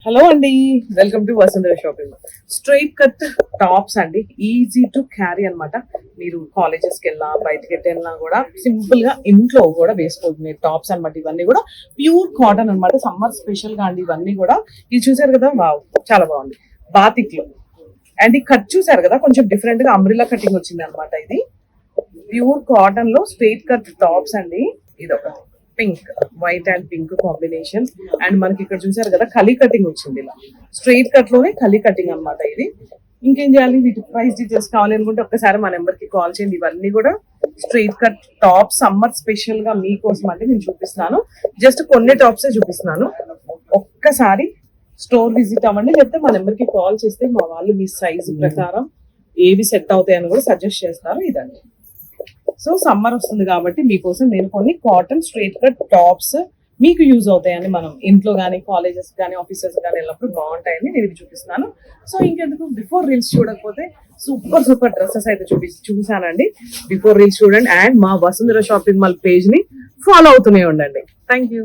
Hello అండి, welcome to Vasundhara shopping. Straight cut tops అండి, easy to carry అనమాట. మీరు కాలేజెస్కి వెళ్ళినా బయటకి వెళ్ళినా కూడా సింపుల్ గా ఇంట్లో కూడా వేసుకోవచ్చు టాప్స్ అనమాట. ఇవన్నీ కూడా ప్యూర్ కాటన్ అనమాట, సమ్మర్ స్పెషల్ గా అండి. ఇవన్నీ కూడా ఇది చూసారు కదా, వావ్ చాలా బాగుంది బాతిక్ లో. అండ్ ఈ కట్ చూసారు కదా, కొంచెం డిఫరెంట్ గా అంబ్రిల్లా కటింగ్ వచ్చింది అనమాట. ఇది ప్యూర్ కాటన్ లో స్ట్రైట్ కట్ టాప్స్ అండి. ఇది ఒక pink, white and pink combination. And మనకి ఇక్కడ చూసారు కదా కలీ కటింగ్ వచ్చింది, ఇలా స్ట్రైట్ కట్ లోనే కలీ కటింగ్ అనమాట. ఇది ఇంకేం చేయాలి, వీటి ప్రైస్ డీటెయిల్స్ కావాలి అనుకుంటే ఒక్కసారి మా నెంబర్ కి కాల్ చేయండి. ఇవన్నీ కూడా straight cut top summer special గా మీకోసం అంటే నేను చూపిస్తున్నాను. జస్ట్ కొన్ని టాప్స్ చూపిస్తున్నాను. ఒక్కసారి స్టోర్ విజిట్ అవ్వండి, లేకపోతే మా నెంబర్ కి కాల్ చేస్తే మా వాళ్ళు మీ సైజు ప్రకారం ఏవి సెట్ అవుతాయని కూడా సజెస్ట్ చేస్తారు. ఇదండి, సో సమ్మర్ వస్తుంది కాబట్టి మీకోసం నేను కొన్ని కాటన్ స్ట్రైట్ కట్ టాప్స్ మీకు యూజ్ అవుతాయని, మనం ఇంట్లో కానీ కాలేజెస్ కానీ ఆఫీసెస్ కానీ వెళ్ళినప్పుడు బాగుంటాయని నేను చూపిస్తున్నాను. సో ఇంకెందుకు, బిఫోర్ రీల్స్ చూడకపోతే సూపర్ సూపర్ డ్రెస్సెస్ అయితే చూసానండి. బిఫోర్ రీల్స్ చూడండి అండ్ మా వసుంధర షాపింగ్ మాల్ పేజ్ ని ఫాలో అవుతూనే ఉండండి. Thank you.